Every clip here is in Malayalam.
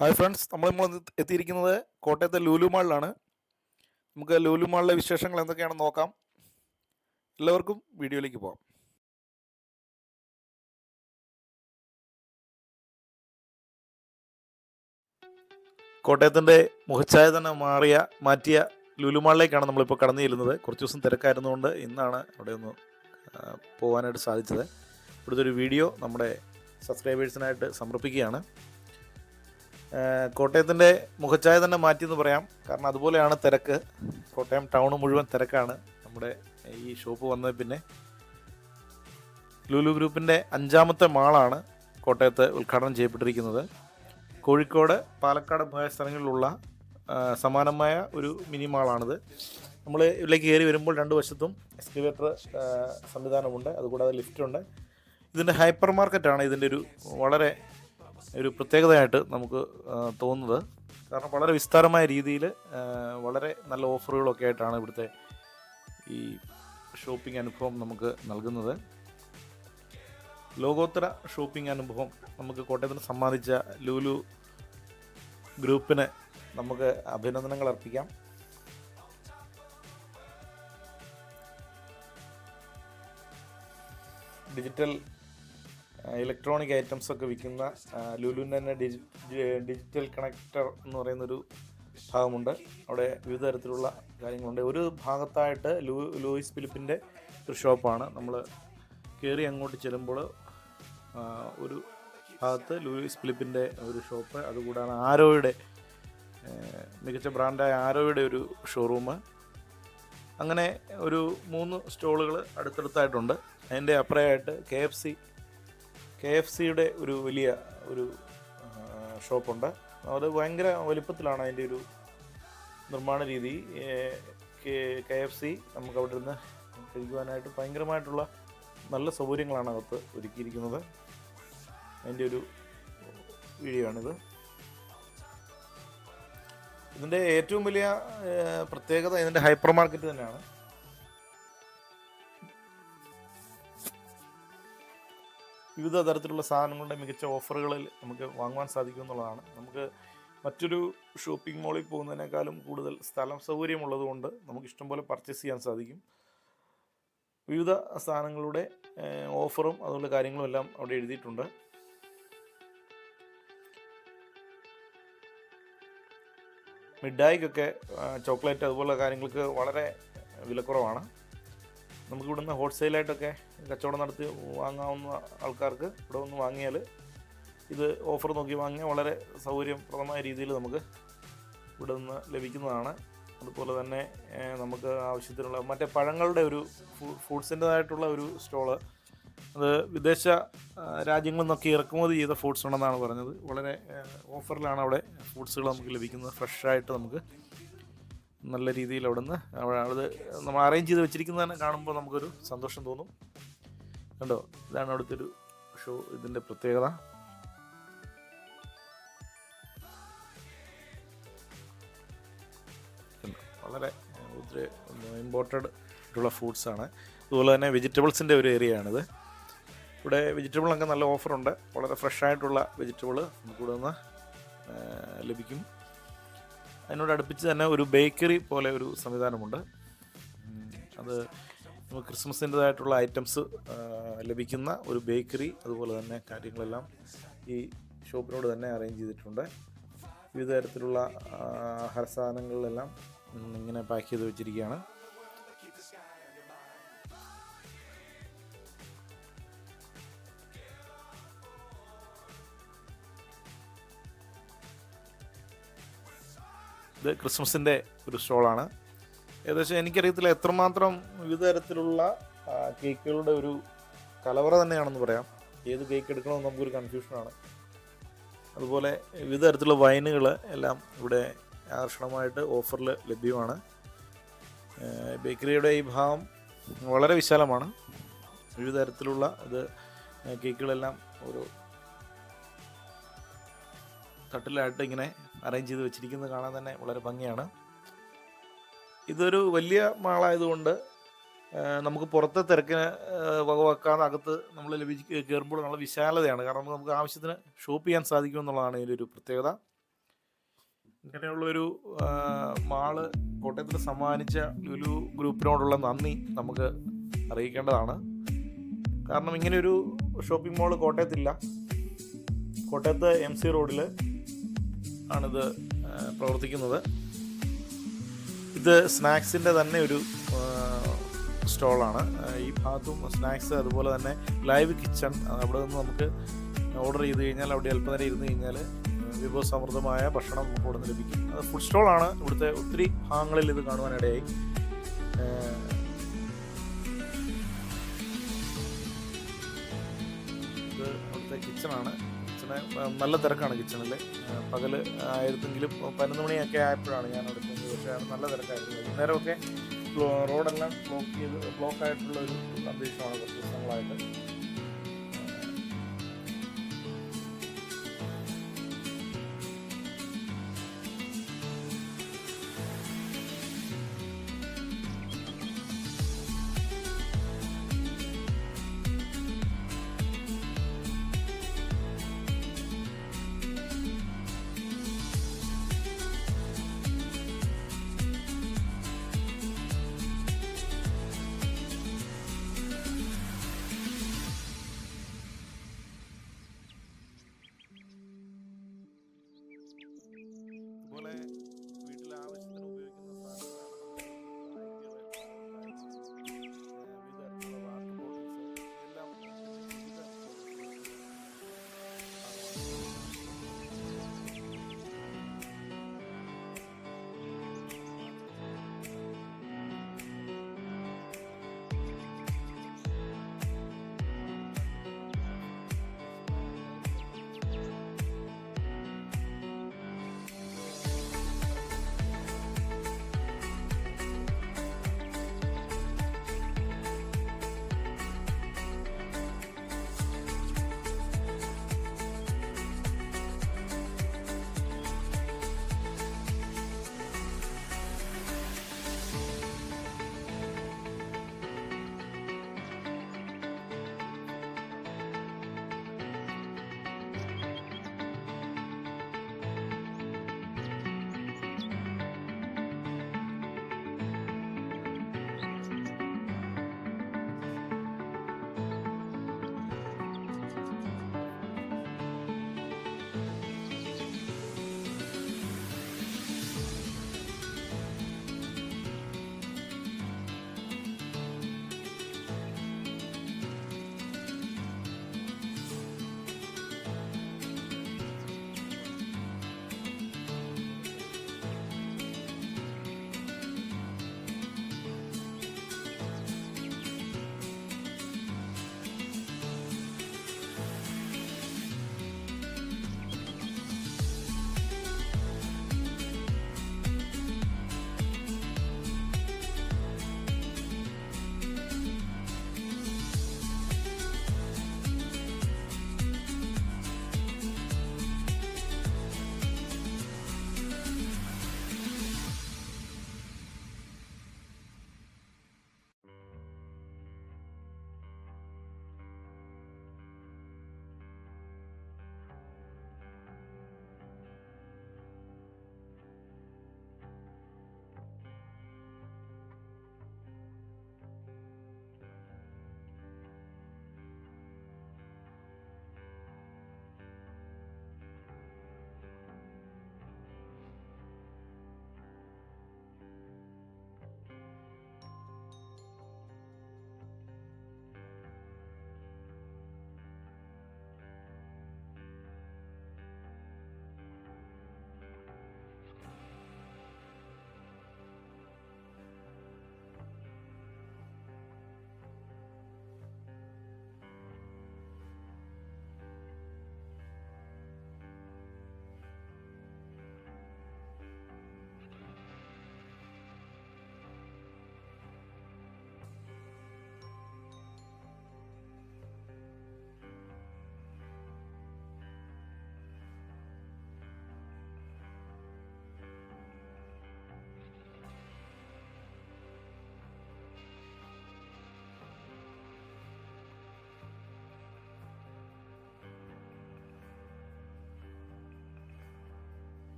ഹായ് ഫ്രണ്ട്സ്, നമ്മളിപ്പോൾ എത്തിയിരിക്കുന്നത് കോട്ടയത്തെ ലുലു മാളിലാണ്. നമുക്ക് ലുലു മാളിലെ വിശേഷങ്ങൾ എന്തൊക്കെയാണെന്ന് നോക്കാം. എല്ലാവർക്കും വീഡിയോയിലേക്ക് പോകാം. കോട്ടയത്തിൻ്റെ മുഖച്ഛായ തന്നെ മാറ്റിയ ലുലു മാളിലേക്കാണ് നമ്മളിപ്പോൾ കടന്നു ചെല്ലുന്നത്. കുറച്ച് ദിവസം തിരക്കായിരുന്നുകൊണ്ട് ഇന്നാണ് അവിടെ ഒന്ന് പോകാനായിട്ട് സാധിച്ചത്. ഇവിടുത്തെ ഒരു വീഡിയോ നമ്മുടെ സബ്സ്ക്രൈബേഴ്സിനായിട്ട് സമർപ്പിക്കുകയാണ്. കോട്ടയത്തിൻ്റെ മുഖച്ഛായ തന്നെ മാറ്റിയെന്ന് പറയാം. കാരണം അതുപോലെയാണ് തിരക്ക്. കോട്ടയം ടൗൺ മുഴുവൻ തിരക്കാണ്. നമ്മുടെ ഈ ഷോപ്പ് വന്നത് പിന്നെ ലുലു ഗ്രൂപ്പിൻ്റെ 5ാമത്തെ മാളാണ് കോട്ടയത്ത് ഉദ്ഘാടനം ചെയ്യപ്പെട്ടിരിക്കുന്നത്. കോഴിക്കോട്, പാലക്കാട് പോയ സ്ഥലങ്ങളിലുള്ള സമാനമായ ഒരു മിനി മാളാണിത്. നമ്മൾ ഇതിലേക്ക് കയറി വരുമ്പോൾ രണ്ട് വശത്തും എസ്കലേറ്റർ സംവിധാനമുണ്ട്. അതുകൂടാതെ ലിഫ്റ്റുണ്ട്. ഇതിൻ്റെ ഹൈപ്പർ മാർക്കറ്റാണ് ഇതിൻ്റെ വളരെ ഒരു പ്രത്യേകതയായിട്ട് നമുക്ക് തോന്നുന്നത്. കാരണം വളരെ വിസ്താരമായ രീതിയിൽ വളരെ നല്ല ഓഫറുകളൊക്കെ ആയിട്ടാണ് ഇവിടുത്തെ ഈ ഷോപ്പിംഗ് അനുഭവം നമുക്ക് നൽകുന്നത്. ലോകോത്തര ഷോപ്പിംഗ് അനുഭവം നമുക്ക് കോട്ടയത്തിന് സമ്മാനിച്ച ലുലു ഗ്രൂപ്പിന് നമുക്ക് അഭിനന്ദനങ്ങൾ അർപ്പിക്കാം. ഡിജിറ്റൽ ഇലക്ട്രോണിക് ഐറ്റംസ് ഒക്കെ വിൽക്കുന്ന ലുലുവിൻ്റെ തന്നെ ഡിജിറ്റൽ കണക്ടർ എന്ന് പറയുന്നൊരു ഭാഗമുണ്ട്. അവിടെ വിവിധ തരത്തിലുള്ള കാര്യങ്ങളുണ്ട്. ഒരു ഭാഗത്തായിട്ട് ലൂയിസ് ഫിലിപ്പിൻ്റെ ഒരു ഷോപ്പാണ്. നമ്മൾ കയറി അങ്ങോട്ട് ചെല്ലുമ്പോൾ ഒരു ഭാഗത്ത് ലൂയിസ് ഫിലിപ്പിൻ്റെ ഒരു ഷോപ്പ്, അതുകൂടാതെ ആരോയുടെ മികച്ച ബ്രാൻഡായ ആരോയുടെ ഒരു ഷോറൂം, അങ്ങനെ ഒരു 3 സ്റ്റോളുകൾ അടുത്തടുത്തായിട്ടുണ്ട്. അതിൻ്റെ അപ്പുറമായിട്ട് കെ എഫ് സിയുടെ ഒരു വലിയ ഒരു ഷോപ്പുണ്ട്. അത് ഭയങ്കര വലിപ്പത്തിലാണ് അതിൻ്റെ ഒരു നിർമ്മാണ രീതി. കെ എഫ് സി നമുക്ക് അവിടെ നിന്ന് കഴിക്കുവാനായിട്ട് ഭയങ്കരമായിട്ടുള്ള നല്ല സൗകര്യങ്ങളാണ് അകത്ത് ഒരുക്കിയിരിക്കുന്നത്. അതിൻ്റെ ഒരു വീഡിയോ ആണിത്. ഇതിൻ്റെ ഏറ്റവും വലിയ പ്രത്യേകത ഇതിൻ്റെ ഹൈപ്പർ മാർക്കറ്റ് തന്നെയാണ്. വിവിധ തരത്തിലുള്ള സാധനങ്ങളുടെ മികച്ച ഓഫറുകളിൽ നമുക്ക് വാങ്ങുവാൻ സാധിക്കും എന്നുള്ളതാണ്. നമുക്ക് മറ്റൊരു ഷോപ്പിംഗ് മാളിൽ പോകുന്നതിനേക്കാളും കൂടുതൽ സ്ഥലം സൗകര്യമുള്ളതുകൊണ്ട് നമുക്ക് ഇഷ്ടംപോലെ പർച്ചേസ് ചെയ്യാൻ സാധിക്കും. വിവിധ സാധനങ്ങളുടെ ഓഫറും അതുപോലെ കാര്യങ്ങളും എല്ലാം അവിടെ എഴുതിയിട്ടുണ്ട്. മിഠായിക്കൊക്കെ, ചോക്ലേറ്റ് അതുപോലുള്ള കാര്യങ്ങൾക്ക് വളരെ വിലക്കുറവാണ്. നമുക്കിവിടുന്ന് ഹോൾസെയിലായിട്ടൊക്കെ കച്ചവടം നടത്തി വാങ്ങാവുന്ന ആൾക്കാർക്ക് ഇവിടെ വന്ന് വാങ്ങിയാൽ, ഇത് ഓഫർ നോക്കി വാങ്ങിയാൽ വളരെ സൗകര്യപ്രദമായ രീതിയിൽ നമുക്ക് ഇവിടെ നിന്ന് ലഭിക്കുന്നതാണ്. അതുപോലെ തന്നെ നമുക്ക് ആവശ്യത്തിനുള്ള മറ്റേ പഴങ്ങളുടെ ഒരു ഫ്രൂട്ട്സിൻ്റെതായിട്ടുള്ള ഒരു സ്റ്റോള്, അത് വിദേശ രാജ്യങ്ങളിൽ നിന്നൊക്കെ ഇറക്കുമതി ചെയ്ത ഫ്രൂട്ട്സ് ഉണ്ടെന്നാണ് പറഞ്ഞത്. വളരെ ഓഫറിലാണ് അവിടെ ഫ്രൂട്ട്സുകൾ നമുക്ക് ലഭിക്കുന്നത്. ഫ്രഷായിട്ട് നമുക്ക് നല്ല രീതിയിൽ അവിടെ നിന്ന് അത് നമ്മൾ അറേഞ്ച് ചെയ്ത് വെച്ചിരിക്കുന്നത് തന്നെ കാണുമ്പോൾ നമുക്കൊരു സന്തോഷം തോന്നും. കണ്ടോ, ഇതാണ് അവിടുത്തെ ഒരു ഷോ. ഇതിൻ്റെ പ്രത്യേകത വളരെ ഒത്തിരി ഇമ്പോർട്ടഡ് ആയിട്ടുള്ള ഫ്രൂട്ട്സാണ്. അതുപോലെ തന്നെ വെജിറ്റബിൾസിൻ്റെ ഒരു ഏരിയയാണിത്. ഇവിടെ വെജിറ്റബിളൊക്കെ നല്ല ഓഫറുണ്ട്. വളരെ ഫ്രഷായിട്ടുള്ള വെജിറ്റബിൾ നമുക്കിവിടെ നിന്ന് ലഭിക്കും. അതിനോട് അടുപ്പിച്ച് തന്നെ ഒരു ബേക്കറി പോലെ ഒരു സംവിധാനമുണ്ട്. അത് നമുക്ക് ക്രിസ്മസിൻ്റെതായിട്ടുള്ള ഐറ്റംസ് ലഭിക്കുന്ന ഒരു ബേക്കറി, അതുപോലെ തന്നെ കാര്യങ്ങളെല്ലാം ഈ ഷോപ്പിനോട് തന്നെ അറേഞ്ച് ചെയ്തിട്ടുണ്ട്. വിവിധ തരത്തിലുള്ള ആഹാര സാധനങ്ങളിലെല്ലാം ഇങ്ങനെ പാക്ക് ചെയ്ത് വെച്ചിരിക്കുകയാണ്. ഇത് ക്രിസ്മസിൻ്റെ ഒരു സ്റ്റോളാണ്. ഏകദേശം എനിക്കറിയത്തില്ല എത്രമാത്രം വിവിധ തരത്തിലുള്ള കേക്കുകളുടെ ഒരു കലവറ തന്നെയാണെന്ന് പറയാം. ഏത് കേക്ക് എടുക്കണമെന്ന് നമുക്കൊരു കൺഫ്യൂഷനാണ്. അതുപോലെ വിവിധ തരത്തിലുള്ള വൈനുകൾ എല്ലാം ഇവിടെ ആകർഷണമായിട്ട് ഓഫറിൽ ലഭ്യമാണ്. ബേക്കറിയുടെ ഈ ഭാഗം വളരെ വിശാലമാണ്. വിവിധ തരത്തിലുള്ള കേക്കുകളെല്ലാം ഒരു തട്ടിലായിട്ട് ഇങ്ങനെ അറേഞ്ച് ചെയ്ത് വെച്ചിരിക്കുന്നത് കാണാൻ തന്നെ വളരെ ഭംഗിയാണ്. ഇതൊരു വലിയ മാളായതുകൊണ്ട് നമുക്ക് പുറത്തെ തിരക്കിന് വകവെക്കാതെ അകത്ത് നമ്മൾ കയറുമ്പോൾ നല്ല വിശാലതയാണ്. കാരണം നമുക്ക് ആവശ്യത്തിന് ഷോപ്പ് ചെയ്യാൻ സാധിക്കും എന്നുള്ളതാണ് ഇതിൻ്റെ ഒരു പ്രത്യേകത. ഇങ്ങനെയുള്ളൊരു മാള് കോട്ടയത്തിന് സമ്മാനിച്ച ലുലു ഗ്രൂപ്പിനോടുള്ള നന്ദി നമുക്ക് അറിയിക്കേണ്ടതാണ്. കാരണം ഇങ്ങനെയൊരു ഷോപ്പിംഗ് മാൾ കോട്ടയത്തില്ല. കോട്ടയത്ത് MC റോഡിൽ ആണിത് പ്രവർത്തിക്കുന്നത്. ഇത് സ്നാക്സിൻ്റെ തന്നെ ഒരു സ്റ്റോളാണ്. ഈ ഭാഗത്തും സ്നാക്സ്, അതുപോലെ തന്നെ ലൈവ് കിച്ചൺ. അവിടെ നിന്ന് നമുക്ക് ഓർഡർ ചെയ്ത് കഴിഞ്ഞാൽ അവിടെ അല്പനേരം ഇരുന്ന് കഴിഞ്ഞാൽ വിഭവസമൃദ്ധമായ ഭക്ഷണം നമുക്ക് ഇവിടെ നിന്ന് ലഭിക്കും. അത് ഫുഡ് സ്റ്റോളാണ്. ഇവിടുത്തെ ഒത്തിരി ഭാഗങ്ങളിൽ ഇത് കാണുവാനിടയായി. ഇത് അവിടുത്തെ കിച്ചണാണ്. നല്ല തിരക്കാണ് കിച്ചണിൽ. പകൽ ആയിരുന്നെങ്കിലും 11 മണിയൊക്കെ ആയപ്പോഴാണ് ഞാൻ അവിടെ ചെന്നത്. പക്ഷേ നല്ല തിരക്കായിരുന്നു. വൈകുന്നേരമൊക്കെ റോഡെല്ലാം ബ്ലോക്കായിട്ടുള്ള ഒരു അന്തരീക്ഷമാണ് കുറച്ച് ദിവസങ്ങളായിട്ട്. അതുപോലെ വീട്ടിലെ ആവശ്യത്തിന് ഉപയോഗിക്കുന്ന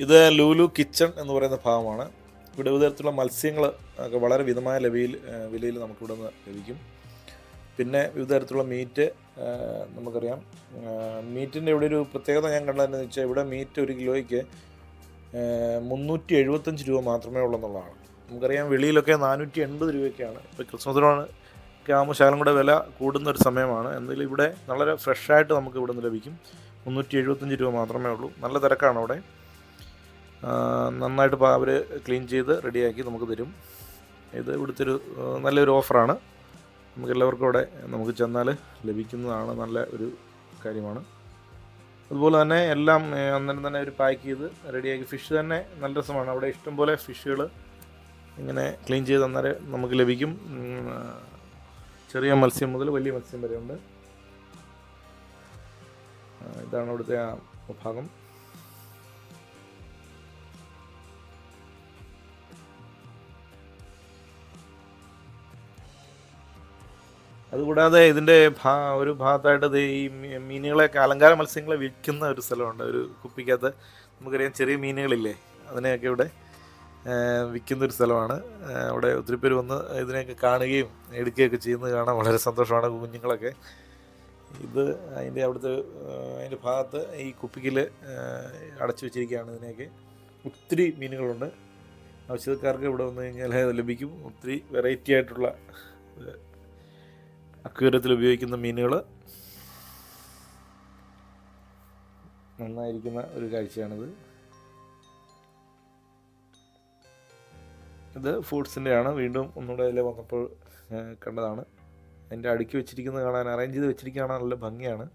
ഇത് ലൂലു കിച്ചൺ എന്ന് പറയുന്ന ഭാഗമാണ്. ഇവിടെ വിവിധ തരത്തിലുള്ള മത്സ്യങ്ങൾ ഒക്കെ വളരെ വിധമായ വിലയിൽ നമുക്കിവിടെ നിന്ന് ലഭിക്കും. പിന്നെ വിവിധ തരത്തിലുള്ള മീറ്റ് നമുക്കറിയാം. മീറ്റിൻ്റെ ഇവിടെ ഒരു പ്രത്യേകത ഞാൻ കണ്ടതെന്ന് വെച്ചാൽ ഇവിടെ മീറ്റ് 1 കിലോയ്ക്ക് 375 രൂപ മാത്രമേ ഉള്ളെന്നുള്ളതാണ്. നമുക്കറിയാം വെളിയിലൊക്കെ 480 രൂപയ്ക്കാണ്. ഇപ്പോൾ ക്രിസ്മസിനോട് ഒക്കെ ആകുമ്പോൾ ശകലം കൂടെ വില കൂടുന്ന ഒരു സമയമാണ്. എന്നാലും ഇവിടെ വളരെ ഫ്രഷായിട്ട് നമുക്ക് ഇവിടെ നിന്ന് ലഭിക്കും. 375 രൂപ മാത്രമേ ഉള്ളൂ. നല്ല തിരക്കാണ് അവിടെ. നന്നായിട്ട് അവർ ക്ലീൻ ചെയ്ത് റെഡിയാക്കി നമുക്ക് തരും. ഇത് ഇവിടുത്തെ ഒരു നല്ലൊരു ഓഫറാണ്. നമുക്കെല്ലാവർക്കും അവിടെ നമുക്ക് ചെന്നാൽ ലഭിക്കുന്നതാണ്. നല്ല ഒരു കാര്യമാണ്. അതുപോലെ തന്നെ എല്ലാം അന്നേരം തന്നെ അവർ പാക്ക് ചെയ്ത് റെഡിയാക്കി. ഫിഷ് തന്നെ നല്ല രസമാണ്. അവിടെ ഇഷ്ടംപോലെ ഫിഷുകൾ ഇങ്ങനെ ക്ലീൻ ചെയ്ത് അന്നേരം നമുക്ക് ലഭിക്കും. ചെറിയ മത്സ്യം മുതൽ വലിയ മത്സ്യം വരെ ഉണ്ട്. ഇതാണ് അവിടുത്തെ ആ ഭാഗം. അതുകൂടാതെ ഇതിൻ്റെ ഒരു ഭാഗത്തായിട്ട് ഈ മീനുകളെയൊക്കെ അലങ്കാര മത്സ്യങ്ങളെ വിൽക്കുന്ന ഒരു സ്ഥലമുണ്ട്. ഒരു കുപ്പിക്കകത്ത് നമുക്കറിയാം ചെറിയ മീനുകളില്ലേ, അതിനെയൊക്കെ ഇവിടെ വിൽക്കുന്നൊരു സ്ഥലമാണ്. അവിടെ ഒത്തിരി പേര് വന്ന് ഇതിനെയൊക്കെ കാണുകയും എടുക്കുകയൊക്കെ ചെയ്യുന്നത് കാണാൻ വളരെ സന്തോഷമാണ് കുഞ്ഞുങ്ങളൊക്കെ. ഇത് അതിൻ്റെ ഭാഗത്ത് ഈ കുപ്പിക്കിൽ അടച്ചു വെച്ചിരിക്കുകയാണ് ഇതിനെയൊക്കെ. ഒത്തിരി മീനുകളുണ്ട്. ആവശ്യക്കാർക്ക് ഇവിടെ വന്നു കഴിഞ്ഞാൽ ലഭിക്കും. ഒത്തിരി വെറൈറ്റി ആയിട്ടുള്ള അക്വേറിയത്തിൽ ഉപയോഗിക്കുന്ന മീനുകൾ. നന്നായിരിക്കുന്ന ഒരു കാഴ്ചയാണിത്. ഇത് ഫുഡ്സിൻ്റെ ആണ്. വീണ്ടും ഒന്നുകൂടെ അതിൽ വന്നപ്പോൾ കണ്ടതാണ്. അതിൻ്റെ അടുക്കി വെച്ചിരിക്കുന്നത് കാണാൻ, അറേഞ്ച് ചെയ്ത് വെച്ചിരിക്കുകയാണ്. നല്ല ഭംഗിയാണ്.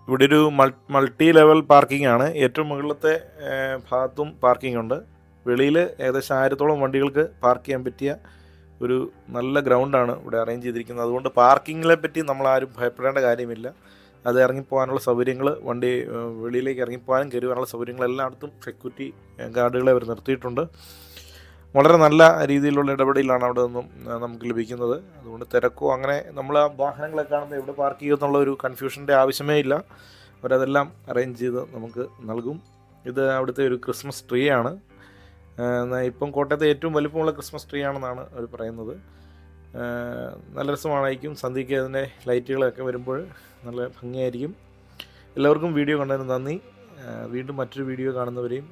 ഇവിടെ ഒരു മൾട്ടി ലെവൽ പാർക്കിംഗ് ആണ്. ഏറ്റവും മുകളിലത്തെ ഭാഗത്തും പാർക്കിംഗ് ഉണ്ട്. വെളിയിൽ ഏകദേശം 1000-ഓളം വണ്ടികൾക്ക് പാർക്ക് ചെയ്യാൻ പറ്റിയ ഒരു നല്ല ഗ്രൗണ്ടാണ് ഇവിടെ അറേഞ്ച് ചെയ്തിരിക്കുന്നത്. അതുകൊണ്ട് പാർക്കിങ്ങിനെ പറ്റി നമ്മളാരും ഭയപ്പെടേണ്ട കാര്യമില്ല. അത് ഇറങ്ങിപ്പോകാനുള്ള സൗകര്യങ്ങൾ, വണ്ടി വെളിയിലേക്ക് ഇറങ്ങിപ്പോകാനും കയറി വരാനുള്ള സൗകര്യങ്ങൾ എല്ലായിടത്തും സെക്യൂരിറ്റി ഗാർഡുകളെ അവർ നിർത്തിയിട്ടുണ്ട്. വളരെ നല്ല രീതിയിലുള്ള ഇടപെടലാണ് അവിടെ നിന്നും നമുക്ക് ലഭിക്കുന്നത്. അതുകൊണ്ട് തിരക്കോ അങ്ങനെ നമ്മൾ ആ വാഹനങ്ങളെ കാണുന്നത് എവിടെ പാർക്ക് ചെയ്യുമെന്നുള്ള ഒരു കൺഫ്യൂഷൻ്റെ ആവശ്യമേ ഇല്ല. അവരതെല്ലാം അറേഞ്ച് ചെയ്ത് നമുക്ക് നൽകും. ഇത് അവിടുത്തെ ഒരു ക്രിസ്മസ് ട്രീ ആണ്. ഇപ്പം കോട്ടയത്തെ ഏറ്റവും വലിപ്പമുള്ള ക്രിസ്മസ് ട്രീ ആണെന്നാണ് അവർ പറയുന്നത്. നല്ല രസമായിരിക്കും. സന്ധ്യയ്ക്ക് അതിൻ്റെ ലൈറ്റുകളൊക്കെ വരുമ്പോൾ നല്ല ഭംഗിയായിരിക്കും. എല്ലാവർക്കും വീഡിയോ കണ്ടതിന് നന്ദി. വീണ്ടും മറ്റൊരു വീഡിയോ കാണുന്നവരെയും